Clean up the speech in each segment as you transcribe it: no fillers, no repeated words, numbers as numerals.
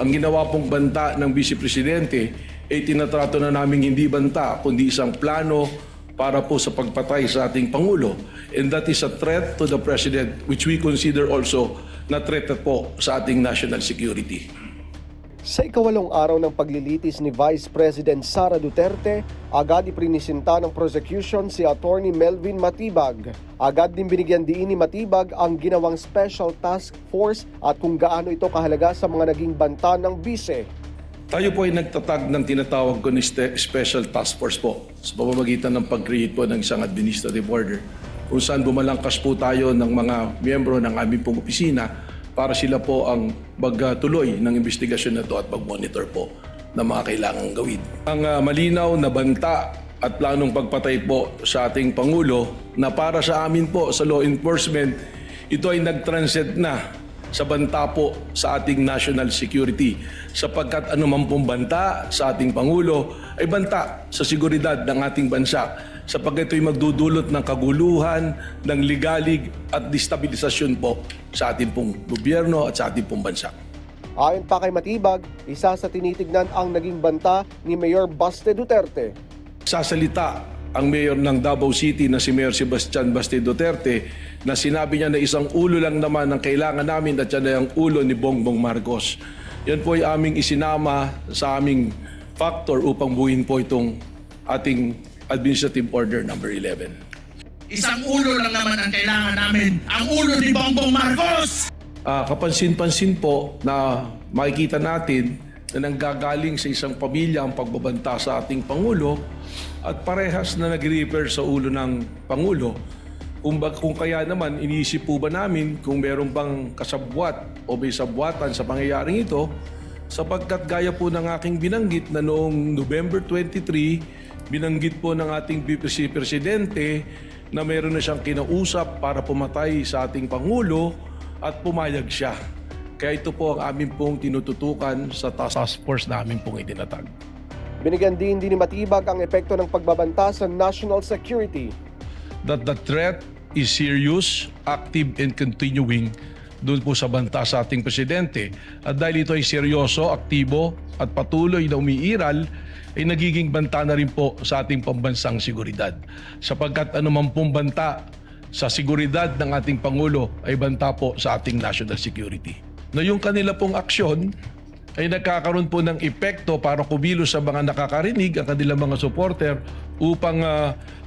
ang ginawa pong banta ng Vice Presidente ay tinatrato na namin hindi banta kundi isang plano para po sa pagpatay sa ating Pangulo. And that is a threat to the President which we consider also na threat po sa ating national security. Sa ikawalong araw ng paglilitis ni Vice President Sara Duterte, agad iprinisinta ng prosecution si Attorney Melvin Matibag. Agad din binigyan diin ni Matibag ang ginawang Special Task Force at kung gaano ito kahalaga sa mga naging banta ng bise. Tayo po ay nagtatag ng tinatawag ko ni Special Task Force po sa pamamagitan ng pag-create po ng isang administrative order kung saan bumalangkas po tayo ng mga miyembro ng aming pong opisina para sila po ang magtuloy ng investigasyon na ito at mag-monitor po ng mga kailangang gawin. Ang malinaw na banta at planong pagpatay po sa ating Pangulo na para sa amin po sa law enforcement, ito ay nag-transcend na sa banta po sa ating national security sapagkat anuman pong banta sa ating Pangulo ay banta sa seguridad ng ating bansa sapagkat ito'y magdudulot ng kaguluhan, ng ligalig at destabilisasyon po sa ating pong gobyerno at sa ating pong bansa. Ayon pa kay Matibag, isa sa tinitignan ang naging banta ni Mayor Baste Duterte. Sasalita ang mayor ng Davao City na si Mayor Sebastian Baste Duterte na sinabi niya na isang ulo lang naman ang kailangan namin at yan ay ang ulo ni Bongbong Marcos. Yan po ay aming isinama sa aming factor upang buuin po itong ating Administrative Order number 11. Isang ulo lang naman ang kailangan namin, ang ulo ni Bongbong Marcos! Kapansin-pansin po na makikita natin na nanggagaling sa isang pamilya ang pagbabanta sa ating Pangulo at parehas na nag-refer sa ulo ng Pangulo. Kung kaya naman, iniisip po ba namin kung meron bang kasabwat o may sabwatan sa pangyayaring ito sapagkat gaya po ng aking binanggit na noong November 23, binanggit po ng ating Vice Presidente na meron na siyang kinausap para pumatay sa ating Pangulo at pumayag siya. Kaya ito po ang amin pong tinututukan sa task force na amin pong itinatag. Binigyan din ni Matibag ang epekto ng pagbabanta sa national security. That the threat is serious, active, and continuing doon po sa banta sa ating Presidente. At dahil ito ay seryoso, aktibo, at patuloy na umiiral, ay nagiging banta na rin po sa ating pambansang seguridad. Sapagkat anuman pong banta sa seguridad ng ating Pangulo ay banta po sa ating national security. Na yung kanila pong aksyon ay nagkakaroon po ng epekto para kumilos sa mga nakakarinig ang kanilang mga supporter upang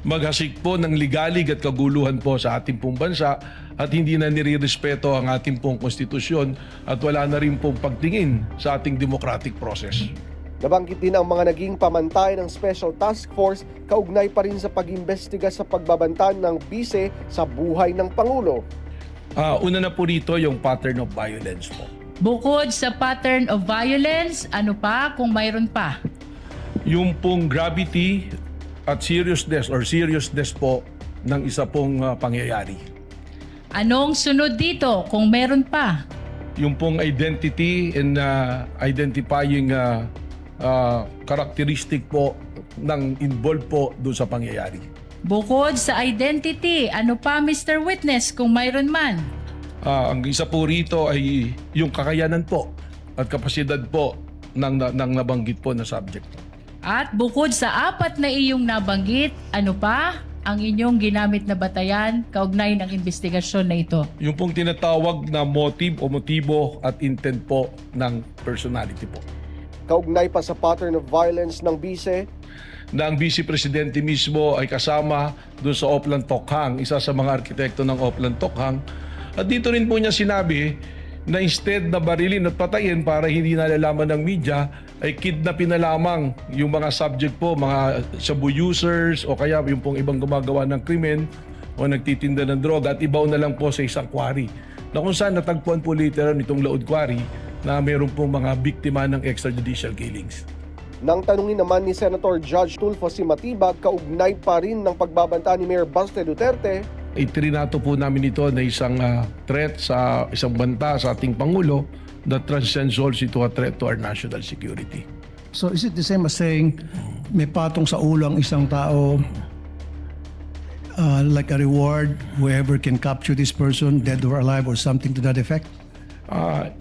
maghasik po ng ligalig at kaguluhan po sa ating pong bansa at hindi na nirirespeto ang ating pong konstitusyon at wala na rin pong pagtingin sa ating democratic process. Nabanggit din ang mga naging pamantay ng Special Task Force kaugnay pa rin sa pag-imbestiga sa pagbabanta ng bise sa buhay ng Pangulo. Una na po rito yung pattern of violence po. Bukod sa pattern of violence, ano pa kung mayroon pa? Yung pong gravity at seriousness po ng isa pong pangyayari. Anong sunod dito kung meron pa? Yung pong identity and identifying characteristic po ng involved po doon sa pangyayari. Bukod sa identity, ano pa Mr. Witness kung mayroon man? Ang isa po rito ay yung kakayanan po at kapasidad po ng nabanggit po na subject. At bukod sa apat na iyong nabanggit, ano pa ang inyong ginamit na batayan kaugnay ng investigasyon na ito? Yung pong tinatawag na motive o motibo at intent po ng personality po. Kaugnay pa sa pattern of violence ng bise, Na ang Vice Presidente mismo ay kasama doon sa Oplan Tokhang, isa sa mga arkitekto ng Oplan Tokhang. At dito rin po niya sinabi na instead na barilin at patayin para hindi nalalaman ng media, ay kidnapin na lamang yung mga subject po, mga shabu users o kaya yung pong ibang gumagawa ng krimen o nagtitinda ng droga at ibaw na lang po sa isang quarry. Na kung saan natagpuan po later nitong Laod Quarry na mayroon pong mga biktima ng extrajudicial killings. nang tanungin naman ni Senator Judge Tulfo si Matibag kaugnay pa rin ng pagbabanta ni Mayor Baste Duterte, Itrinato po namin ito na isang threat sa isang banta sa ating Pangulo that transcends also to a threat to our national security. So is it the same as saying may patong sa ulo ang isang tao, like a reward, whoever can capture this person, dead or alive or something to that effect?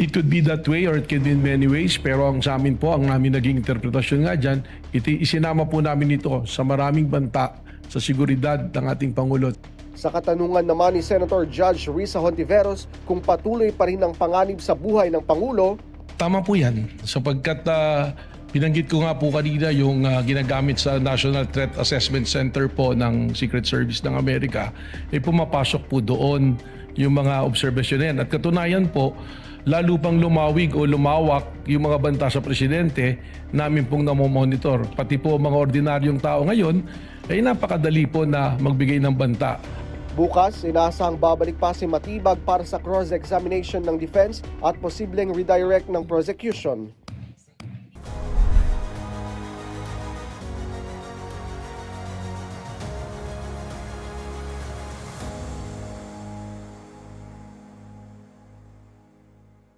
It could be that way or it could be in many ways, pero ang sa amin po, ang namin naging interpretasyon nga dyan, isinama po namin ito sa maraming banta sa seguridad ng ating Pangulo. Sa katanungan naman ni Senator Judge Risa Hontiveros kung patuloy pa rin ang panganib sa buhay ng Pangulo, Tama po yan, sapagkat binanggit ko nga po kanina yung ginagamit sa National Threat Assessment Center po ng Secret Service ng Amerika, pumapasok po doon yung mga obserbasyon na yan. At katunayan po, lalo pang lumawig o lumawak yung mga banta sa presidente, namin pong namomonitor. Pati po mga ordinaryong tao ngayon, ay napakadali po na magbigay ng banta. bukas inaasahang babalik pa si Matibag para sa cross-examination ng defense at posibleng redirect ng prosecution.